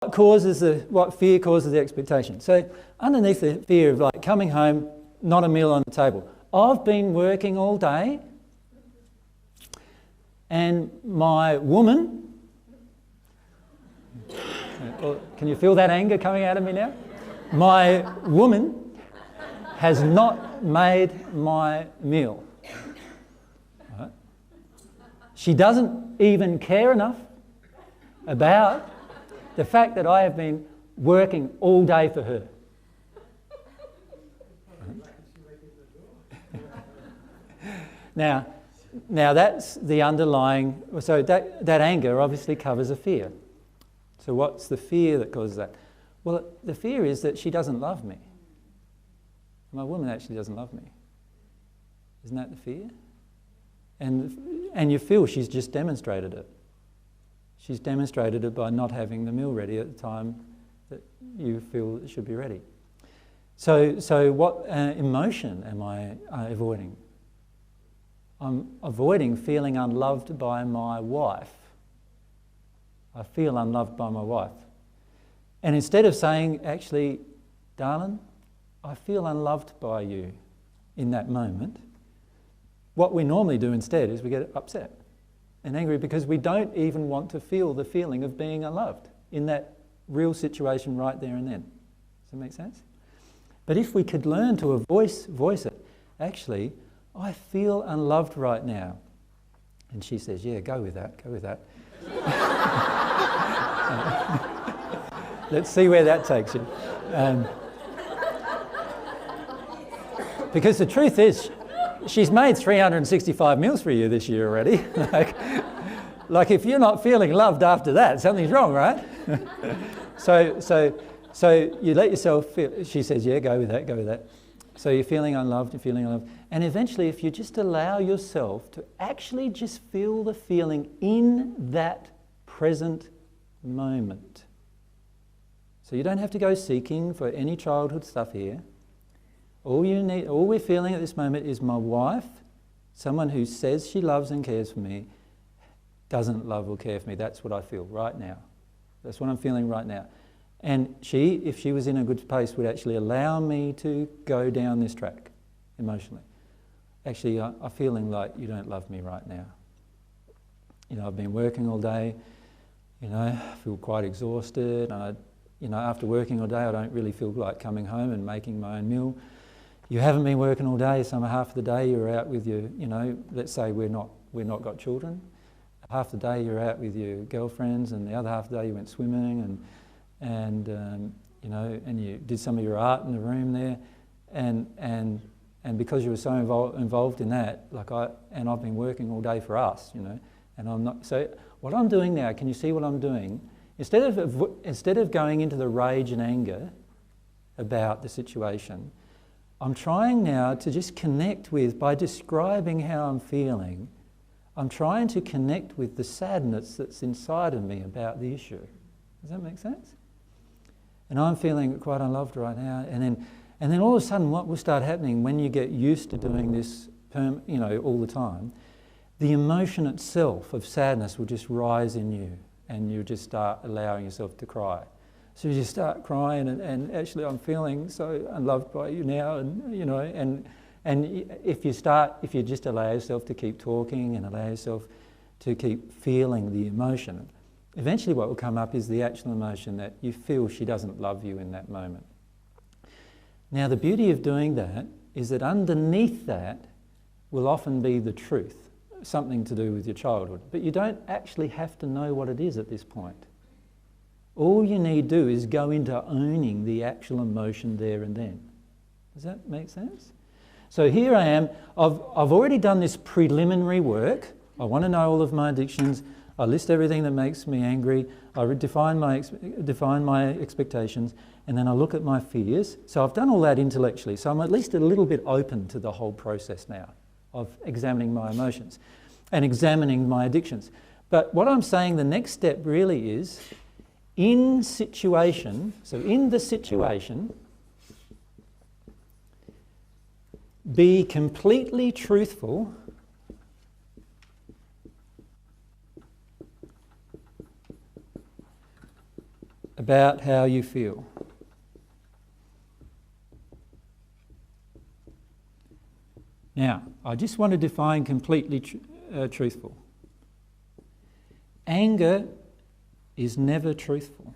what fear causes the expectation? So underneath the fear of like coming home, not a meal on the table. I've been working all day and my woman, can you feel that anger coming out of me now? My woman has not made my meal. Right? She doesn't even care enough about the fact that I have been working all day for her. Now that's the underlying, so that anger obviously covers a fear. So what's the fear that causes that? Well, the fear is that she doesn't love me. My woman actually doesn't love me. Isn't that the fear? And you feel she's just demonstrated it. She's demonstrated it by not having the meal ready at the time that you feel it should be ready. So what emotion am I avoiding? I'm avoiding feeling unloved by my wife. I feel unloved by my wife. And instead of saying, actually, darling, I feel unloved by you in that moment, what we normally do instead is we get upset and angry because we don't even want to feel the feeling of being unloved in that real situation right there and then. Does that make sense? But if we could learn to voice it, actually, I feel unloved right now. And she says, yeah, go with that. Let's see where that takes you. Because the truth is, she's made 365 meals for you this year already. like if you're not feeling loved after that, something's wrong, right? So you let yourself feel, she says, yeah, go with that. So you're feeling unloved. And eventually, if you just allow yourself to actually just feel the feeling in that present moment. So you don't have to go seeking for any childhood stuff here. All we're feeling at this moment is my wife, someone who says she loves and cares for me, doesn't love or care for me. That's what I feel right now. That's what I'm feeling right now. And she, if she was in a good place, would actually allow me to go down this track emotionally. Actually, I'm feeling like you don't love me right now. I've been working all day, I feel quite exhausted. And after working all day, I don't really feel like coming home and making my own meal. You haven't been working all day, some half of the day you're out with your, let's say we're not got children. Half the day you're out with your girlfriends and the other half of the day you went swimming and you did some of your art in the room there, and because you were so involved in that, and I've been working all day for us, and I'm not. So what I'm doing now, can you see what I'm doing? Instead of going into the rage and anger about the situation, I'm trying now to just connect with, by describing how I'm feeling, I'm trying to connect with the sadness that's inside of me about the issue. Does that make sense? And I'm feeling quite unloved right now. And then all of a sudden what will start happening when you get used to doing this all the time, the emotion itself of sadness will just rise in you and you just start allowing yourself to cry. So you just start crying and actually I'm feeling so unloved by you now, and if you just allow yourself to keep talking and allow yourself to keep feeling the emotion, eventually what will come up is the actual emotion that you feel she doesn't love you in that moment. Now the beauty of doing that is that underneath that will often be the truth, something to do with your childhood, but you don't actually have to know what it is at this point. All you need to do is go into owning the actual emotion there and then. Does that make sense? So here I am, I've already done this preliminary work. I want to know all of my addictions. I list everything that makes me angry. I define my expectations, and then I look at my fears. So I've done all that intellectually. So I'm at least a little bit open to the whole process now of examining my emotions and examining my addictions. But what I'm saying the next step really is, in the situation, be completely truthful about how you feel. Now, I just want to define completely truthful. Anger is never truthful.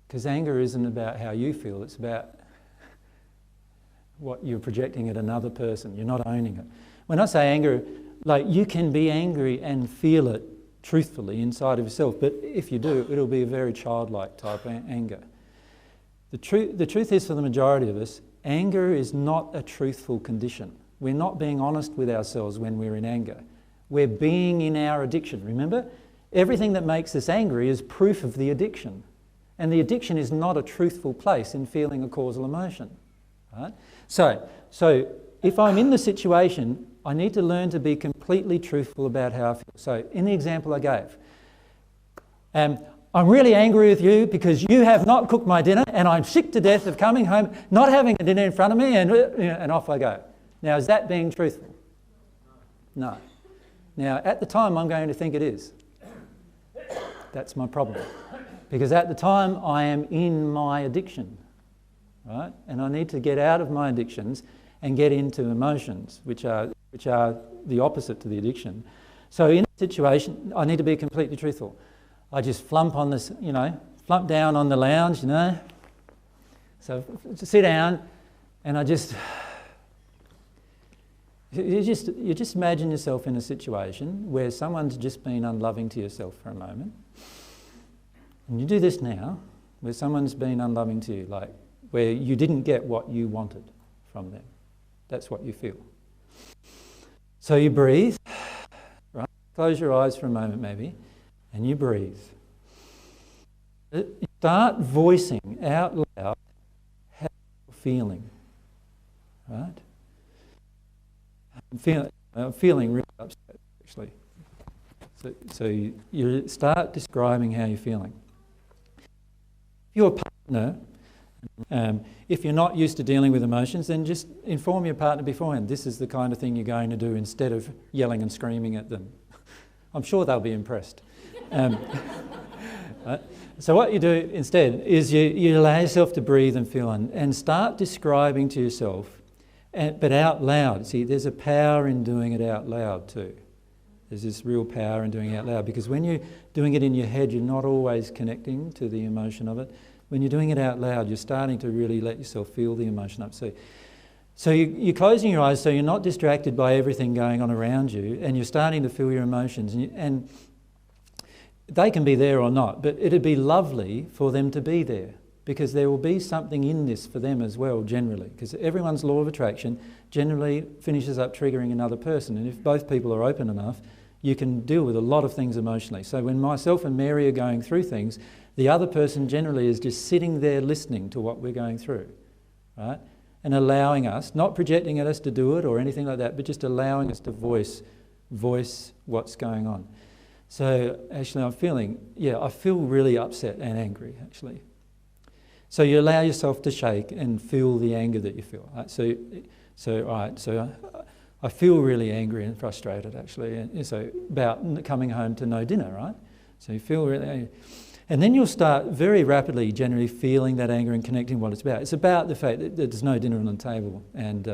Because anger isn't about how you feel, it's about what you're projecting at another person. You're not owning it. When I say anger, like, you can be angry and feel it truthfully inside of yourself, but if you do, it'll be a very childlike type of anger. The truth is, for the majority of us, anger is not a truthful condition. We're not being honest with ourselves when we're in anger. We're being in our addiction. Remember, everything that makes us angry is proof of the addiction. And the addiction is not a truthful place in feeling a causal emotion. Right? So if I'm in the situation, I need to learn to be completely truthful about how I feel. So in the example I gave, I'm really angry with you because you have not cooked my dinner, and I'm sick to death of coming home, not having a dinner in front of me, and off I go. Now, is that being truthful? No. Now, at the time, I'm going to think it is. That's my problem. Because at the time, I am in my addiction, right? And I need to get out of my addictions and get into emotions, which are the opposite to the addiction. So in a situation, I need to be completely truthful. I just flump on this, flump down on the lounge, So sit down, and you just imagine yourself in a situation where someone's just been unloving to yourself for a moment. And you do this now, where someone's been unloving to you, like where you didn't get what you wanted from them. That's what you feel. So you breathe, right? Close your eyes for a moment maybe, and you breathe. Start voicing out loud how you're feeling, right? I'm feeling really upset, actually. So you start describing how you're feeling. Your partner, if you're not used to dealing with emotions, then just inform your partner beforehand. This is the kind of thing you're going to do, instead of yelling and screaming at them. I'm sure they'll be impressed. Right? So what you do instead is you allow yourself to breathe and feel, and start describing to yourself, but out loud. See, there's a power in doing it out loud too. There's this real power in doing it out loud, because when you're doing it in your head, you're not always connecting to the emotion of it. When you're doing it out loud, you're starting to really let yourself feel the emotion up. So you're closing your eyes so you're not distracted by everything going on around you, and you're starting to feel your emotions. And they can be there or not, but it'd be lovely for them to be there, because there will be something in this for them as well, generally. Because everyone's law of attraction generally finishes up triggering another person. And if both people are open enough, you can deal with a lot of things emotionally. So when myself and Mary are going through things, the other person generally is just sitting there listening to what we're going through, right? And allowing us, not projecting at us to do it or anything like that, but just allowing us to voice what's going on. So actually I feel really upset and angry, actually. So you allow yourself to shake and feel the anger that you feel. Right? So I feel really angry and frustrated, actually. And so about coming home to no dinner, right? So you feel really angry. And then you'll start very rapidly, generally feeling that anger and connecting what it's about. It's about the fact that there's no dinner on the table, and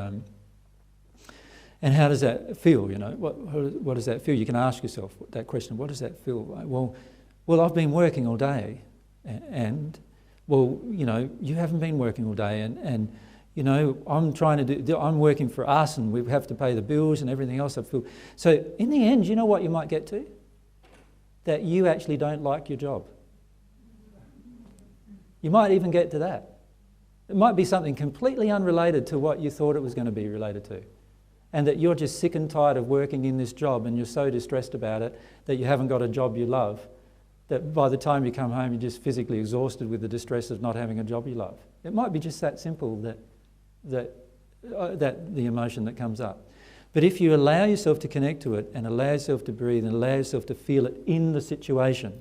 how does that feel? What does that feel? You can ask yourself that question. What does that feel like? Well, I've been working all day, and you haven't been working all day, and I'm working for us, and we have to pay the bills and everything else. I feel so. In the end, you know what you might get to? That you actually don't like your job. You might even get to that. It might be something completely unrelated to what you thought it was going to be related to. And that you're just sick and tired of working in this job, and you're so distressed about it that you haven't got a job you love, that by the time you come home you're just physically exhausted with the distress of not having a job you love. It might be just that simple, that the emotion that comes up. But if you allow yourself to connect to it, and allow yourself to breathe, and allow yourself to feel it in the situation,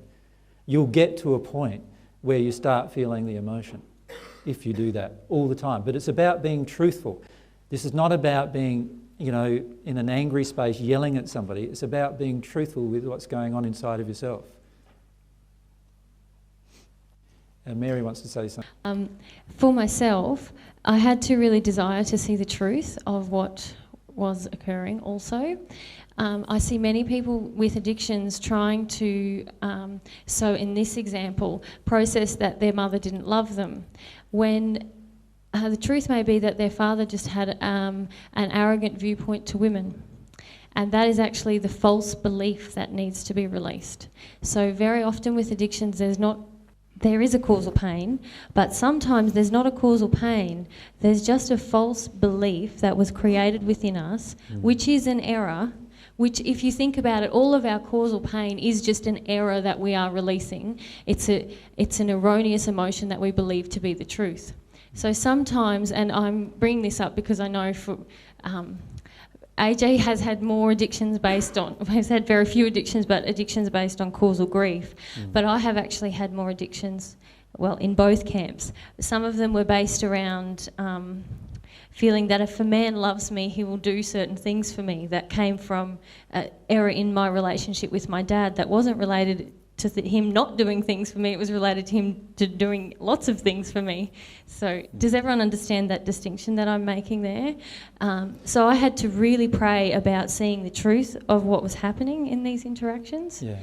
you'll get to a point where you start feeling the emotion, if you do that all the time. But it's about being truthful. This is not about being in an angry space yelling at somebody. It's about being truthful with what's going on inside of yourself. Mary wants to say something. For myself, I had to really desire to see the truth of what was occurring also. I see many people with addictions trying to, so in this example, process that their mother didn't love them, when the truth may be that their father just had an arrogant viewpoint to women. And that is actually the false belief that needs to be released. So very often with addictions, there is a causal pain, but sometimes there's not a causal pain. There's just a false belief that was created within us, which is an error, which if you think about it, all of our causal pain is just an error that we are releasing. It's an erroneous emotion that we believe to be the truth. So sometimes, and I'm bringing this up because I know for AJ has had more addictions has had very few addictions, but addictions based on causal grief. But I have actually had more addictions, well, in both camps. Some of them were based around feeling that if a man loves me, he will do certain things for me. That came from an error in my relationship with my dad that wasn't related to him not doing things for me, it was related to him doing lots of things for me. So does everyone understand that distinction that I'm making there? So I had to really pray about seeing the truth of what was happening in these interactions. Yeah.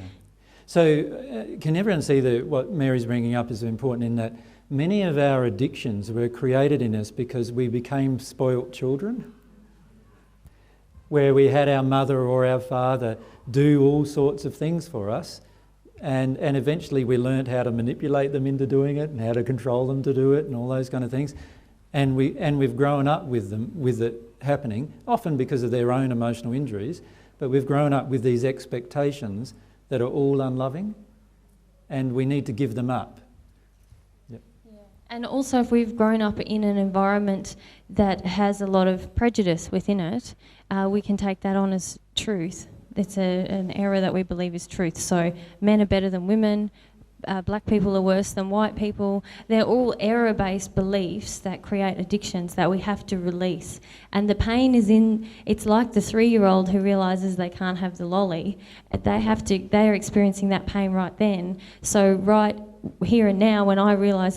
So can everyone see that what Mary's bringing up is important in that many of our addictions were created in us because we became spoilt children, where we had our mother or our father do all sorts of things for us. And eventually we learned how to manipulate them into doing it and how to control them to do it and all those kind of things. And we've grown up with it happening, often because of their own emotional injuries, but we've grown up with these expectations that are all unloving, and we need to give them up. Yep. Yeah. And also if we've grown up in an environment that has a lot of prejudice within it, we can take that on as truth. It's an error that we believe is truth. So men are better than women, black people are worse than white people. They're all error-based beliefs that create addictions that we have to release. And the pain is it's like the 3-year-old who realises they can't have the lolly. They are experiencing that pain right then. So right here and now when I realise,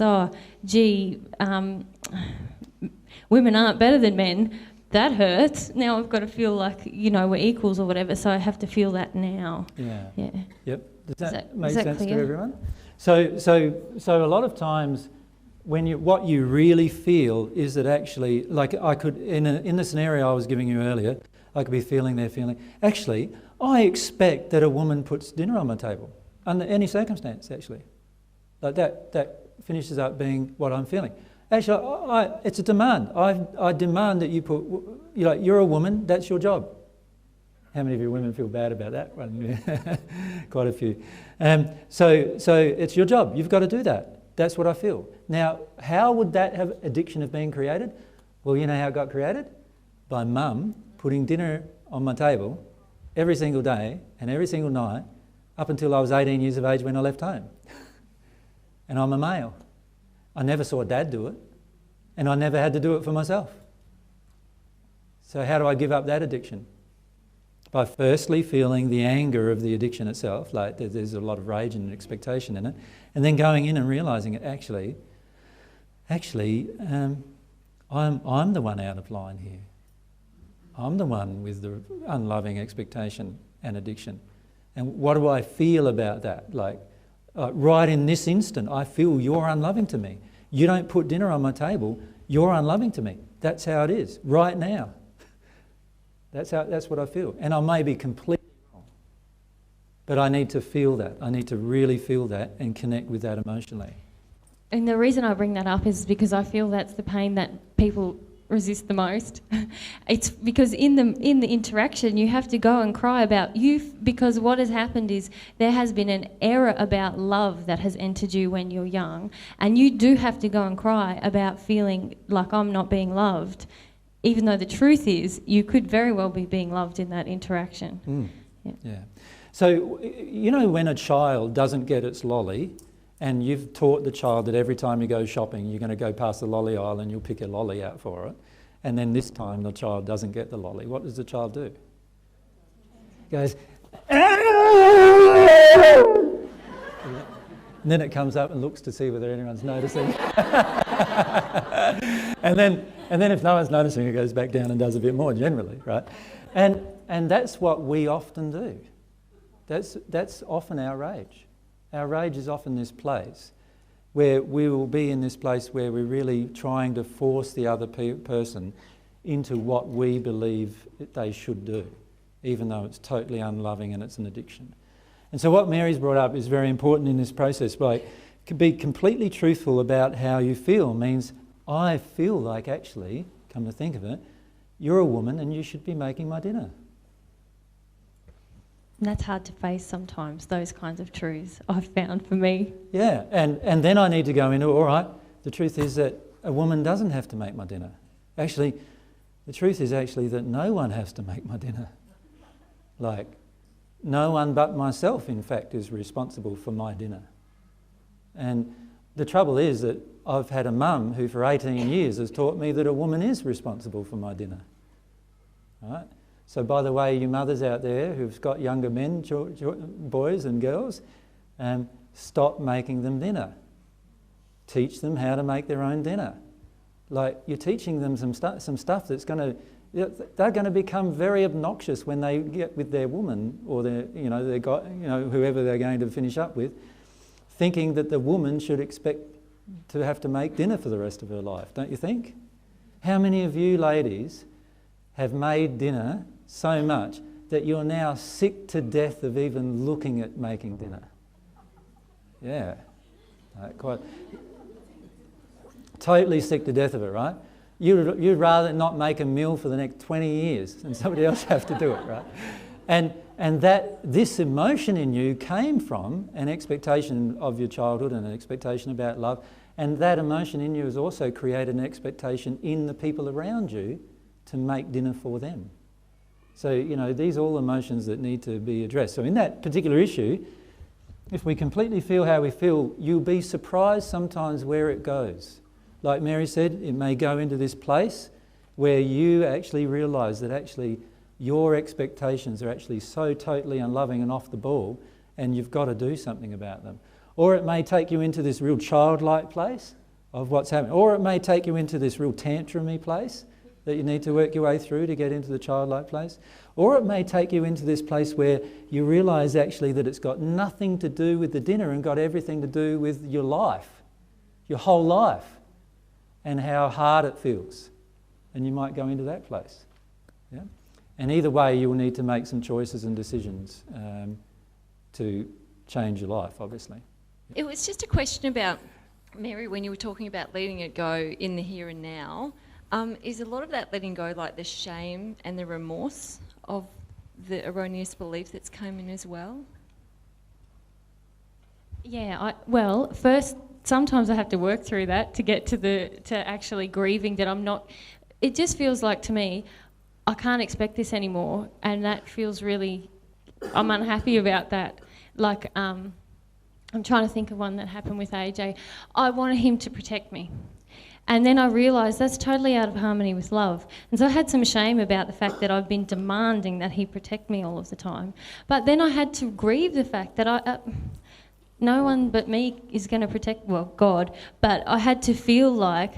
women aren't better than men, that hurts. Now I've got to feel like, we're equals or whatever, so I have to feel that now. Yeah. Yep. Does that make that sense clear? to everyone? So a lot of times what you really feel is that actually, like I could, in the scenario I was giving you earlier, I could be feeling, actually, I expect that a woman puts dinner on my table, under any circumstance, actually. Like that finishes up being what I'm feeling. Actually, it's a demand. I demand that you put, you're a woman, that's your job. How many of you women feel bad about that one? Quite a few. So it's your job. You've got to do that. That's what I feel. Now, how would that addiction have been created? Well, you know how it got created? By mum putting dinner on my table every single day and every single night up until I was 18 years of age when I left home. And I'm a male. I never saw Dad do it, and I never had to do it for myself. So how do I give up that addiction? By firstly feeling the anger of the addiction itself, like there's a lot of rage and expectation in it, and then going in and realising it actually, I'm the one out of line here. I'm the one with the unloving expectation and addiction. And what do I feel about that? Right in this instant, I feel you're unloving to me. You don't put dinner on my table, you're unloving to me. That's how it is, right now. That's what I feel. And I may be completely wrong. But I need to feel that. I need to really feel that and connect with that emotionally. And the reason I bring that up is because I feel that's the pain that people resist the most. It's because in the interaction you have to go and cry about you, because what has happened is there has been an error about love that has entered you when you're young, and you do have to go and cry about feeling like I'm not being loved, even though the truth is you could very well be being loved in that interaction. Yeah. So when a child doesn't get its lolly, and you've taught the child that every time you go shopping, you're going to go past the lolly aisle and you'll pick a lolly out for it. And then this time the child doesn't get the lolly. What does the child do? Goes, and then it comes up and looks to see whether anyone's noticing. and then if no one's noticing, it goes back down and does a bit more generally, right? And that's what we often do. That's often our rage. Our rage is often this place where we will be in this place where we're really trying to force the other person into what we believe they should do, even though it's totally unloving and it's an addiction. And so what Mary's brought up is very important in this process. Like, to be completely truthful about how you feel means I feel like, actually, come to think of it, you're a woman and you should be making my dinner. And that's hard to face sometimes, those kinds of truths, I've found for me. Yeah, and then I need to go into, all right, the truth is that a woman doesn't have to make my dinner. Actually, the truth is actually that no one has to make my dinner. Like, no one but myself, in fact, is responsible for my dinner. And the trouble is that I've had a mum who for 18 years has taught me that a woman is responsible for my dinner. Right? So by the way, you mothers out there who've got younger men, boys and girls, stop making them dinner. Teach them how to make their own dinner. Like, you're teaching them some stuff that's going to, they're going to become very obnoxious when they get with their woman or whoever they're going to finish up with, thinking that the woman should expect to have to make dinner for the rest of her life, don't you think? How many of you ladies have made dinner so much that you're now sick to death of even looking at making dinner? Yeah, quite totally sick to death of it, right? You'd rather not make a meal for the next 20 years and somebody else have to do it, right? And that this emotion in you came from an expectation of your childhood and an expectation about love, and that emotion in you has also created an expectation in the people around you to make dinner for them. So, these are all emotions that need to be addressed. So in that particular issue, if we completely feel how we feel, you'll be surprised sometimes where it goes. Like Mary said, it may go into this place where you actually realise that actually your expectations are actually so totally unloving and off the ball, and you've got to do something about them. Or it may take you into this real childlike place of what's happening. Or it may take you into this real tantrumy place that you need to work your way through to get into the childlike place. Or it may take you into this place where you realise actually that it's got nothing to do with the dinner and got everything to do with your life, your whole life, and how hard it feels. And you might go into that place. Yeah? And either way, you will need to make some choices and decisions to change your life, obviously. It was just a question about, Mary, when you were talking about letting it go in the here and now, is a lot of that letting go like the shame and the remorse of the erroneous belief that's come in as well? Yeah, first, sometimes I have to work through that to get to actually grieving that I'm not. It just feels like to me, I can't expect this anymore, and that feels really. I'm unhappy about that. Like, I'm trying to think of one that happened with AJ. I wanted him to protect me. And then I realised that's totally out of harmony with love. And so I had some shame about the fact that I've been demanding that he protect me all of the time. But then I had to grieve the fact that no one but me is going to protect, God. But I had to feel like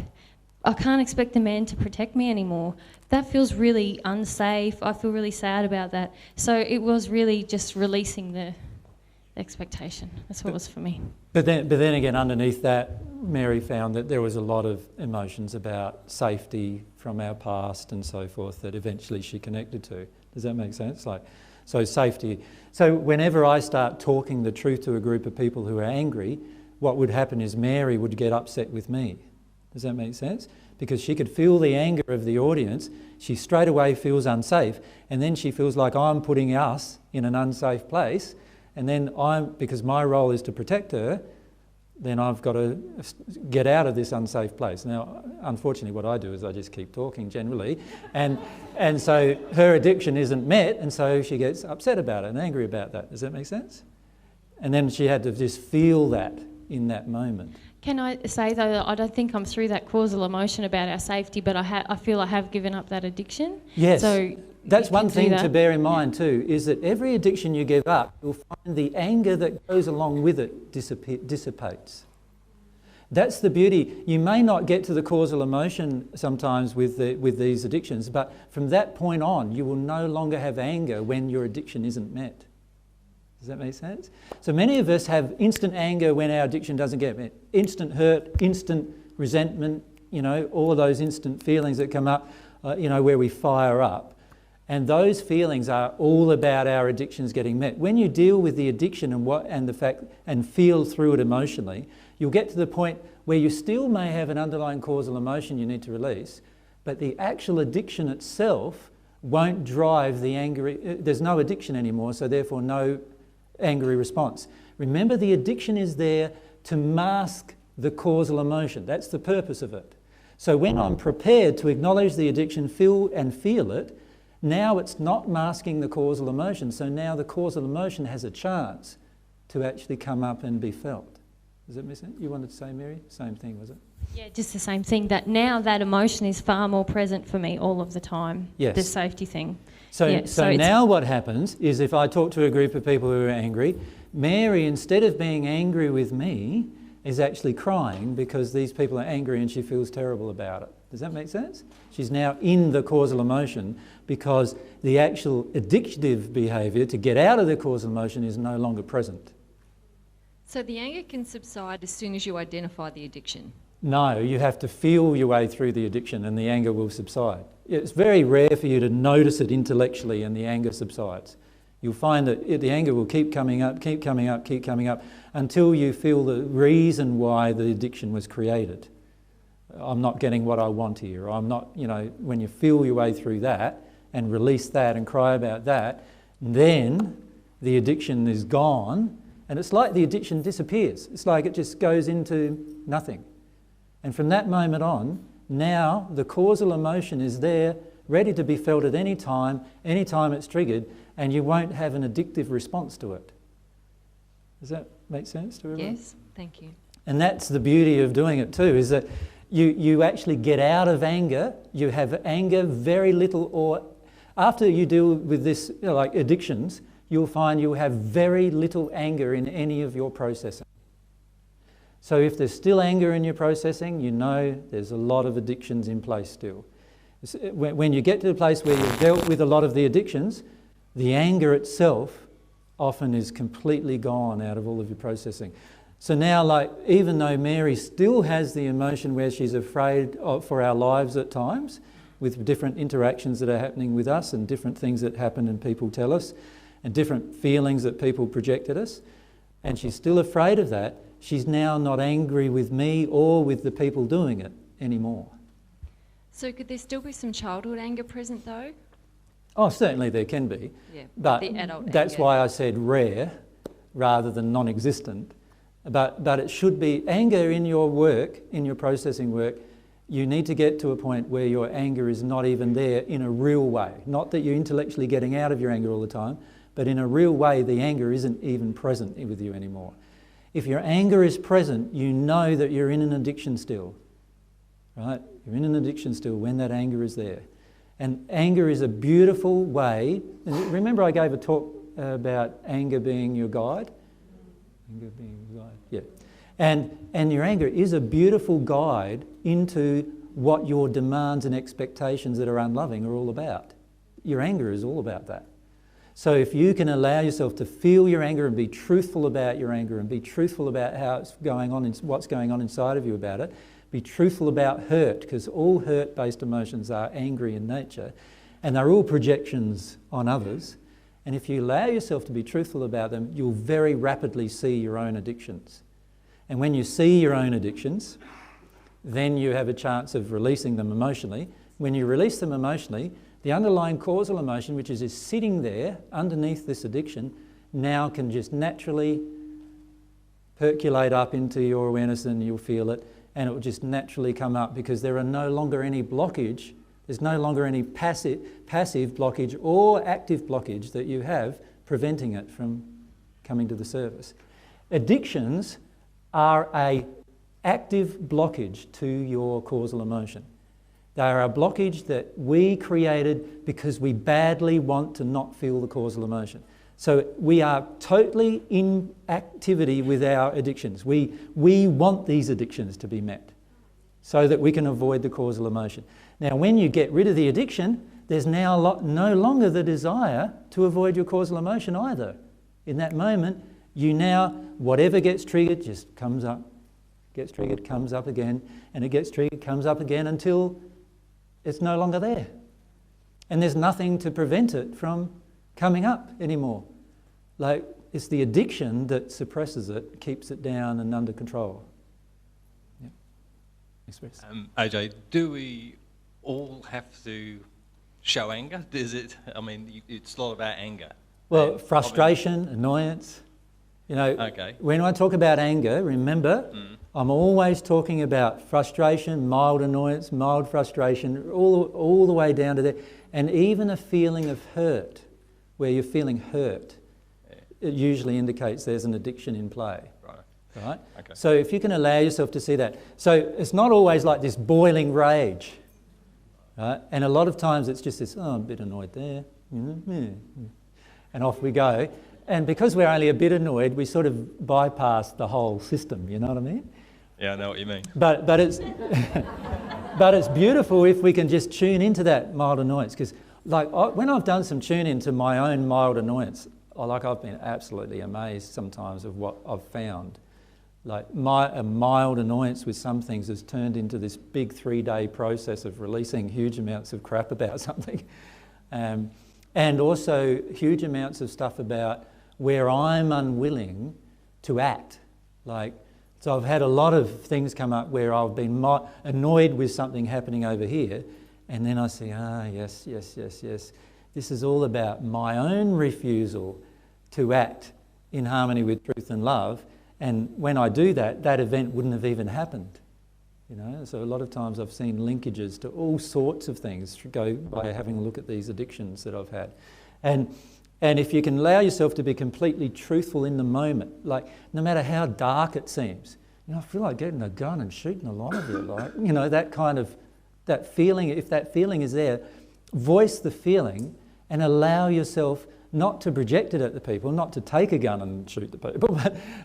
I can't expect a man to protect me anymore. That feels really unsafe. I feel really sad about that. So it was really just releasing the expectation. That's what it was for me. But then again, underneath that, Mary found that there was a lot of emotions about safety from our past and so forth that eventually she connected to. Does that make sense? So safety. So whenever I start talking the truth to a group of people who are angry, what would happen is Mary would get upset with me. Does that make sense? Because she could feel the anger of the audience, she straight away feels unsafe, and then she feels like I'm putting us in an unsafe place, and then because my role is to protect her, then I've got to get out of this unsafe place. Now, unfortunately, what I do is I just keep talking generally, and so her addiction isn't met, and so she gets upset about it and angry about that. Does that make sense? And then she had to just feel that in that moment. Can I say, though, that I don't think I'm through that causal emotion about our safety, but I feel I have given up that addiction? Yes. So that's one thing that. to bear in mind too, is that every addiction you give up, you'll find the anger that goes along with it dissipates. That's the beauty. You may not get to the causal emotion sometimes with these addictions, but from that point on, you will no longer have anger when your addiction isn't met. Does that make sense? So many of us have instant anger when our addiction doesn't get met. Instant hurt, instant resentment, all of those instant feelings that come up, where we fire up. And those feelings are all about our addictions getting met. When you deal with the addiction and feel through it emotionally, you'll get to the point where you still may have an underlying causal emotion you need to release, but the actual addiction itself won't drive the angry. There's no addiction anymore, so therefore no angry response. Remember, the addiction is there to mask the causal emotion. That's the purpose of it. So when I'm prepared to acknowledge the addiction, feel it, now it's not masking the causal emotion. So now the causal emotion has a chance to actually come up and be felt. Does that make sense? You wanted to say, Mary? Same thing, was it? Yeah, just the same thing. That now that emotion is far more present for me all of the time. Yes. The safety thing. So now what happens is, if I talk to a group of people who are angry, Mary, instead of being angry with me, is actually crying because these people are angry and she feels terrible about it. Does that make sense? She's now in the causal emotion because the actual addictive behaviour to get out of the causal emotion is no longer present. So the anger can subside as soon as you identify the addiction? No, you have to feel your way through the addiction and the anger will subside. It's very rare for you to notice it intellectually and the anger subsides. You'll find that the anger will keep coming up until you feel the reason why the addiction was created. I'm not getting what I want here. I'm not, when you feel your way through that and release that and cry about that, then the addiction is gone and it's like the addiction disappears. It's like it just goes into nothing. And from that moment on, now the causal emotion is there, ready to be felt at any time it's triggered, and you won't have an addictive response to it. Does that make sense to everyone? Yes, thank you. And that's the beauty of doing it too, is that you actually get out of anger. You have anger very little, or after you deal with this, like addictions, you'll find you'll have very little anger in any of your processing. So if there's still anger in your processing, there's a lot of addictions in place still. When you get to the place where you've dealt with a lot of the addictions, the anger itself often is completely gone out of all of your processing. So now, even though Mary still has the emotion where she's afraid for our lives at times, with different interactions that are happening with us and different things that happen and people tell us, and different feelings that people project at us, and she's still afraid of that, she's now not angry with me or with the people doing it anymore. So could there still be some childhood anger present though? Oh, certainly there can be. Yeah, but the adult that's anger. why I said rare rather than non-existent. But it should be anger in your work, in your processing work. You need to get to a point where your anger is not even there in a real way. Not that you're intellectually getting out of your anger all the time, but in a real way the anger isn't even present with you anymore. If your anger is present, you know that you're in an addiction still, right? You're in an addiction still when that anger is there. And anger is a beautiful way. And remember I gave a talk about anger being your guide? Anger being your guide, yeah. And your anger is a beautiful guide into what your demands and expectations that are unloving are all about. Your anger is all about that. So if you can allow yourself to feel your anger and be truthful about your anger and be truthful about how it's going on, what's going on inside of you about it, be truthful about hurt, because all hurt-based emotions are angry in nature and they're all projections on others. And if you allow yourself to be truthful about them, you'll very rapidly see your own addictions. And when you see your own addictions, then you have a chance of releasing them emotionally. When you release them emotionally, the underlying causal emotion, which is sitting there underneath this addiction, now can just naturally percolate up into your awareness and you'll feel it, and it will just naturally come up because there are no longer any blockage. There's no longer any passive blockage or active blockage that you have preventing it from coming to the surface. Addictions are a active blockage to your causal emotion. They are a blockage that we created because we badly want to not feel the causal emotion. So we are totally in activity with our addictions. We want these addictions to be met so that we can avoid the causal emotion. Now, when you get rid of the addiction, there's now no longer the desire to avoid your causal emotion either. In that moment, you now, whatever gets triggered just comes up, gets triggered, comes up again, and it gets triggered, comes up again until it's no longer there. And there's nothing to prevent it from coming up anymore. Like, it's the addiction that suppresses it, keeps it down and under control. Yep. Express. AJ, do we all have to show anger? Is it, I mean, it's a lot about anger. Well, frustration, annoyance. You know, okay. When I talk about anger, remember, I'm always talking about frustration, mild annoyance, mild frustration, all the way down to there. And even a feeling of hurt, where you're feeling hurt, it usually indicates there's an addiction in play. Right? Okay. So if you can allow yourself to see that. So it's not always like this boiling rage. Right? And a lot of times it's just this, oh, I'm a bit annoyed there. And off we go. And because we're only a bit annoyed, we sort of bypass the whole system, you know what I mean? Yeah, I know what you mean. But it's but it's beautiful if we can just tune into that mild annoyance. Because when I've done some tune into my own mild annoyance, I've been absolutely amazed sometimes of what I've found. Like a mild annoyance with some things has turned into this big 3-day process of releasing huge amounts of crap about something. And also huge amounts of stuff about where I'm unwilling to act. So I've had a lot of things come up where I've been annoyed with something happening over here, and then I say, yes. This is all about my own refusal to act in harmony with truth and love. And when I do that, that event wouldn't have even happened. You know, so a lot of times I've seen linkages to all sorts of things go by having a look at these addictions that I've had. And if you can allow yourself to be completely truthful in the moment, like no matter how dark it seems, you know, I feel like getting a gun and shooting a lot of you, like, you know, that feeling, if that feeling is there, voice the feeling and allow yourself not to project it at the people, not to take a gun and shoot the people,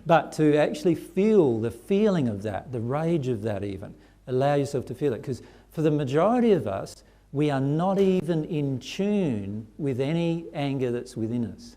but to actually feel the feeling of that, the rage of that even. Allow yourself to feel it. Because for the majority of us, we are not even in tune with any anger that's within us.